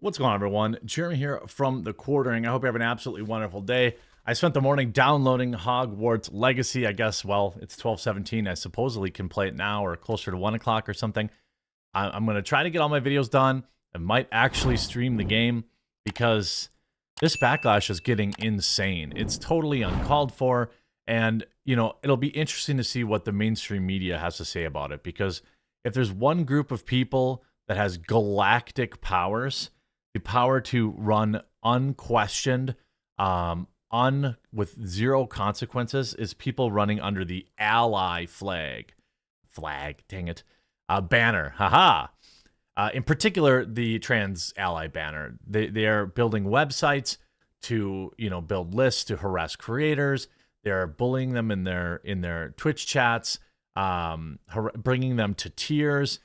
What's going on, everyone? Jeremy here from The Quartering. I hope you have an absolutely wonderful day. I spent the morning downloading Hogwarts Legacy. I guess, well, it's 12:17. I supposedly can play it now or closer to 1 o'clock or something. I'm going to try to get all my videos done. I might actually stream the game because this backlash is getting insane. It's totally uncalled for. And, you know, it'll be interesting to see what the mainstream media has to say about it. Because if there's one group of people that has galactic powers, the power to run unquestioned, with zero consequences, is people running under the ally flag, dang it, banner, haha. In particular, the trans ally banner. They are building websites to, you know, build lists to harass creators. They're bullying them in their Twitch chats, bringing them to tears,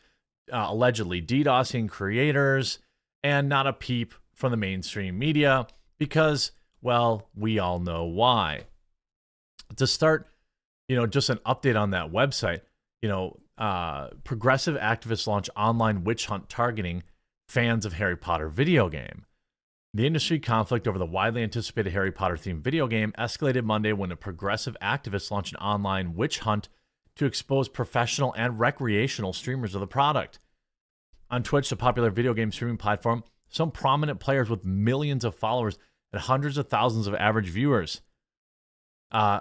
allegedly DDoSing creators, and not a peep from the mainstream media because, well, we all know why. To start, you know, just an update on that website, you know, progressive activists launch online witch hunt targeting fans of Harry Potter video game. The industry conflict over the widely anticipated Harry Potter themed video game escalated Monday when a progressive activist launched an online witch hunt to expose professional and recreational streamers of the product. On Twitch, the popular video game streaming platform, some prominent players with millions of followers and hundreds of thousands of average viewers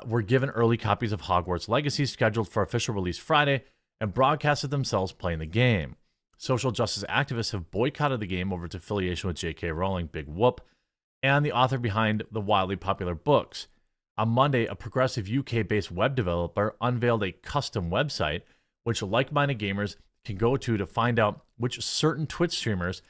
were given early copies of Hogwarts Legacy scheduled for official release Friday and broadcasted themselves playing the game. Social justice activists have boycotted the game over its affiliation with J.K. Rowling, big whoop, and the author behind the wildly popular books. On Monday, a progressive UK-based web developer unveiled a custom website which like-minded gamers can go to find out which certain Twitch streamers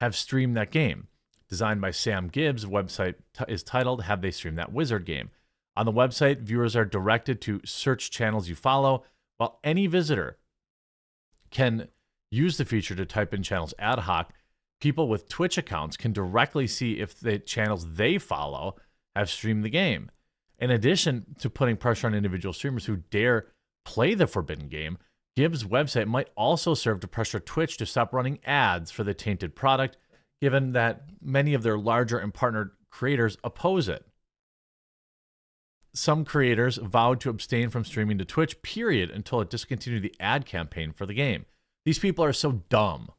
have streamed that game. Designed by Sam Gibbs, the website is titled Have They Streamed That Wizard Game? On the website, viewers are directed to search channels you follow, while any visitor can use the feature to type in channels ad hoc. People with Twitch accounts can directly see if the channels they follow have streamed the game. In addition to putting pressure on individual streamers who dare play the forbidden game, Gibbs' website might also serve to pressure Twitch to stop running ads for the tainted product, given that many of their larger and partnered creators oppose it. Some creators vowed to abstain from streaming to Twitch, period, until it discontinued the ad campaign for the game. These people are so dumb.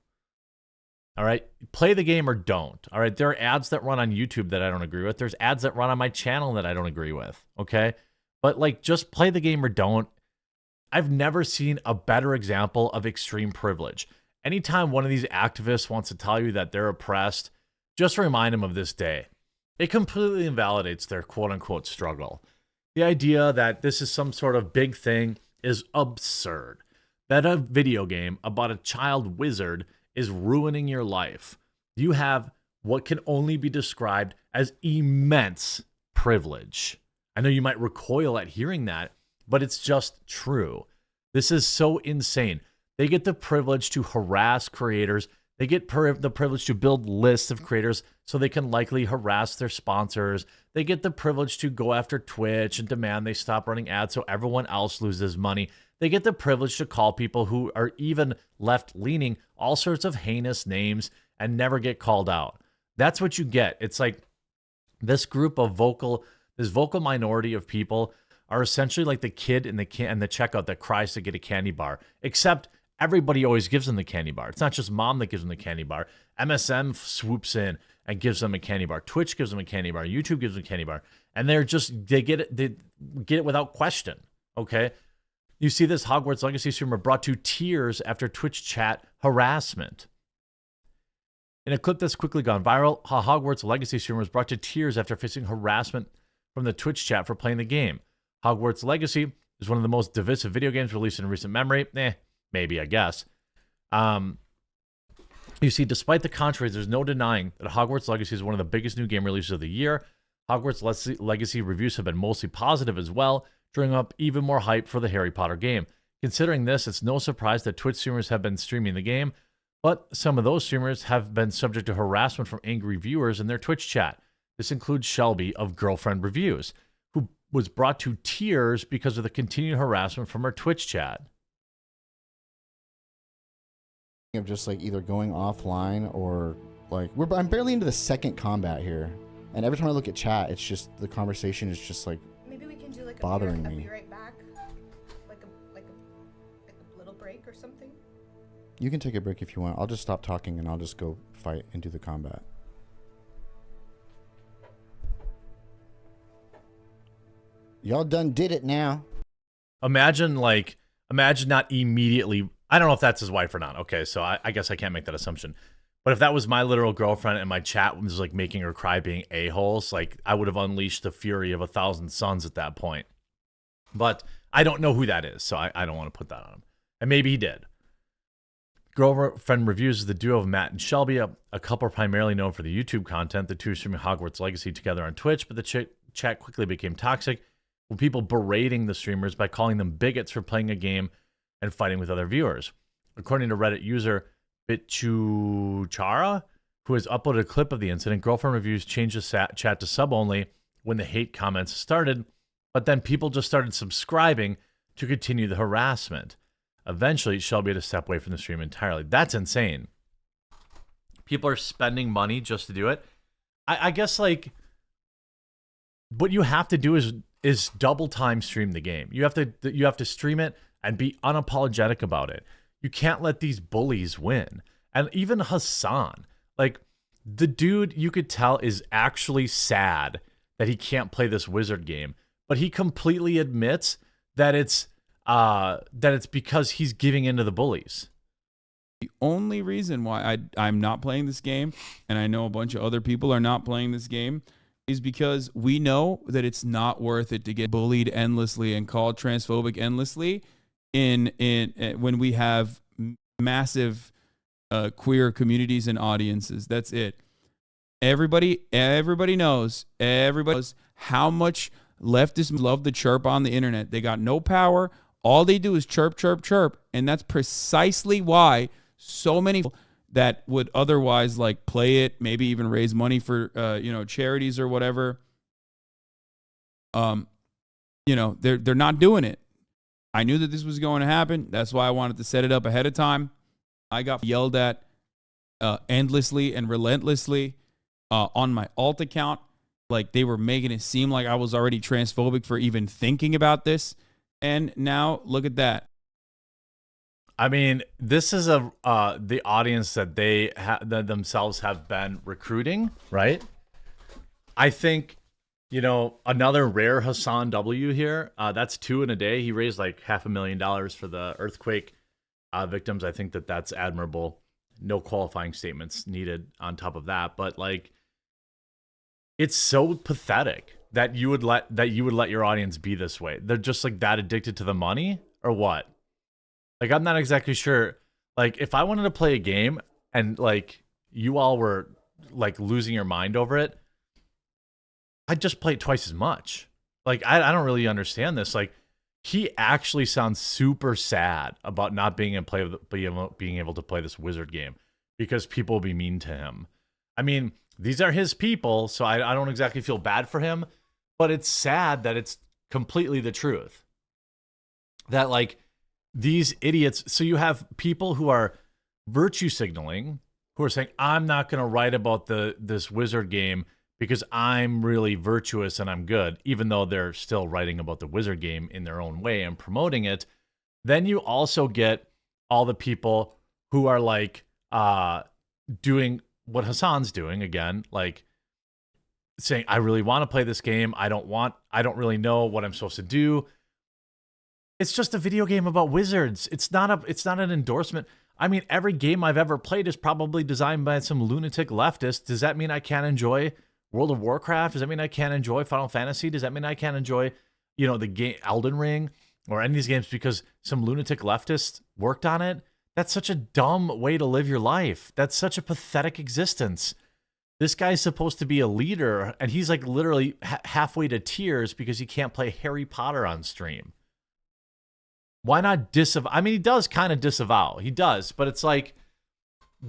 All right, play the game or don't. All right, there are ads that run on YouTube that I don't agree with. There's ads that run on my channel that I don't agree with, okay? But, like, just play the game or don't. I've never seen a better example of extreme privilege. Anytime one of these activists wants to tell you that they're oppressed, just remind them of this day. It completely invalidates their quote-unquote struggle. The idea that this is some sort of big thing is absurd. That a video game about a child wizard is ruining your life. You have what can only be described as immense privilege. I know you might recoil at hearing that, but it's just true. This is so insane. They get the privilege to harass creators. They get the privilege to build lists of creators so they can likely harass their sponsors. They get the privilege to go after Twitch and demand they stop running ads so everyone else loses money. They get the privilege to call people who are even left-leaning all sorts of heinous names and never get called out. That's what you get. It's like this group of this vocal minority of people are essentially like the kid in the checkout that cries to get a candy bar, except everybody always gives them the candy bar. It's not just mom that gives them the candy bar. MSM swoops in and gives them a candy bar. Twitch gives them a candy bar. YouTube gives them a candy bar. And they get it without question, okay? You see this Hogwarts Legacy streamer brought to tears after Twitch chat harassment. In a clip that's quickly gone viral, a Hogwarts Legacy streamer was brought to tears after facing harassment from the Twitch chat for playing the game. Hogwarts Legacy is one of the most divisive video games released in recent memory. Maybe, I guess. You see, despite the controversy, there's no denying that Hogwarts Legacy is one of the biggest new game releases of the year. Hogwarts Legacy reviews have been mostly positive as well, drawing up even more hype for the Harry Potter game. Considering this, it's no surprise that Twitch streamers have been streaming the game, but some of those streamers have been subject to harassment from angry viewers in their Twitch chat. This includes Shelby of Girlfriend Reviews, who was brought to tears because of the continued harassment from her Twitch chat. Of just like either going offline or Like, I'm barely into the second combat here. And every time I look at chat, it's just, the conversation is just like, maybe we can do like bothering a me. be right back, like a little break or something. You can take a break if you want. I'll just stop talking and I'll just go fight and do the combat. Y'all done did it now. Imagine not immediately. I don't know if that's his wife or not. Okay, so I guess I can't make that assumption. But if that was my literal girlfriend and my chat was like making her cry being a-holes, like I would have unleashed the fury of 1,000 suns at that point. But I don't know who that is, so I don't want to put that on him. And maybe he did. Girlfriend reviews the duo of Matt and Shelby, a couple primarily known for the YouTube content. The two streaming Hogwarts Legacy together on Twitch, but the chat quickly became toxic, with people berating the streamers by calling them bigots for playing a game and fighting with other viewers. According to Reddit user Bitchuchara, who has uploaded a clip of the incident, girlfriend reviews changed the chat to sub only when the hate comments started, but then people just started subscribing to continue the harassment. Eventually, Shelby had to step away from the stream entirely. That's insane. People are spending money just to do it. I guess, like, what you have to do is double time stream the game. You have to stream it and be unapologetic about it. You can't let these bullies win. And even Hasan, like, the dude, you could tell is actually sad that he can't play this wizard game, but he completely admits that it's because he's giving in to the bullies. The only reason why I'm not playing this game, and I know a bunch of other people are not playing this game, is because we know that it's not worth it to get bullied endlessly and called transphobic endlessly when we have massive queer communities and audiences. That's it. Everybody knows how much leftists love to chirp on the internet. They got no power. All they do is chirp, chirp, chirp. And that's precisely why so many people that would otherwise like play it, maybe even raise money for charities or whatever, they're not doing it. I knew that this was going to happen. That's why I wanted to set it up ahead of time. I got yelled at endlessly and relentlessly on my alt account. Like, they were making it seem like I was already transphobic for even thinking about this. And now look at that. I mean, this is the audience that they themselves have been recruiting, right? I think, another rare Hasan W here. That's 2 in a day. He raised like $500,000 for the earthquake victims. I think that's admirable. No qualifying statements needed on top of that, but like, it's so pathetic that you would let your audience be this way. They're just like that addicted to the money, or what? Like, I'm not exactly sure. Like, if I wanted to play a game and like you all were like losing your mind over it, I'd just play it twice as much. Like, I don't really understand this. Like, he actually sounds super sad about not being able to play this wizard game because people will be mean to him. I mean, these are his people, so I don't exactly feel bad for him, but it's sad that it's completely the truth. That, like, these idiots, so you have people who are virtue signaling, who are saying, I'm not going to write about this wizard game because I'm really virtuous and I'm good, even though they're still writing about the wizard game in their own way and promoting it. Then you also get all the people who are like doing what Hasan's doing again, like saying, I really want to play this game. I don't really know what I'm supposed to do. It's just a video game about wizards. It's not an endorsement. I mean, every game I've ever played is probably designed by some lunatic leftist. Does that mean I can't enjoy World of Warcraft? Does that mean I can't enjoy Final Fantasy? Does that mean I can't enjoy, the game Elden Ring or any of these games because some lunatic leftist worked on it? That's such a dumb way to live your life. That's such a pathetic existence. This guy's supposed to be a leader, and he's like literally halfway to tears because he can't play Harry Potter on stream. Why not disavow? I mean, he does kind of disavow. He does, but it's like,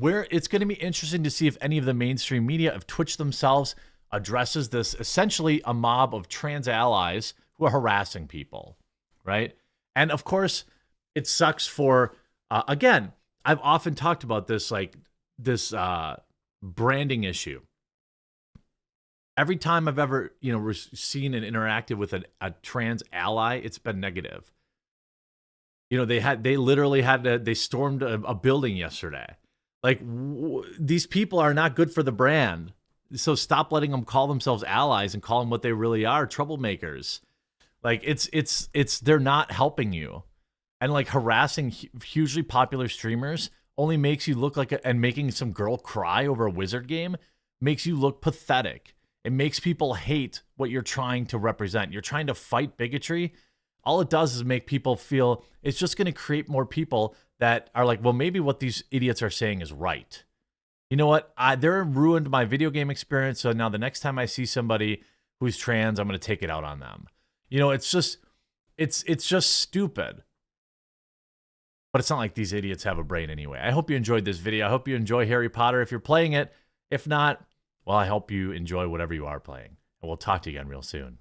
it's going to be interesting to see if any of the mainstream media of Twitch themselves addresses this, essentially a mob of trans allies who are harassing people, right? And of course, it sucks for, again, I've often talked about this, like this branding issue. Every time I've ever, seen and interacted with a trans ally, it's been negative. They stormed a building yesterday. Like, these people are not good for the brand. So stop letting them call themselves allies and call them what they really are, troublemakers. Like, they're not helping you. And like harassing hugely popular streamers only makes you look like and making some girl cry over a wizard game makes you look pathetic. It makes people hate what you're trying to represent. You're trying to fight bigotry. All it does is make people feel it's just going to create more people that are like, well, maybe what these idiots are saying is right. You know what? They're ruined my video game experience. So now the next time I see somebody who's trans, I'm going to take it out on them. It's just stupid. But it's not like these idiots have a brain anyway. I hope you enjoyed this video. I hope you enjoy Harry Potter if you're playing it. If not, well, I hope you enjoy whatever you are playing. And we'll talk to you again real soon.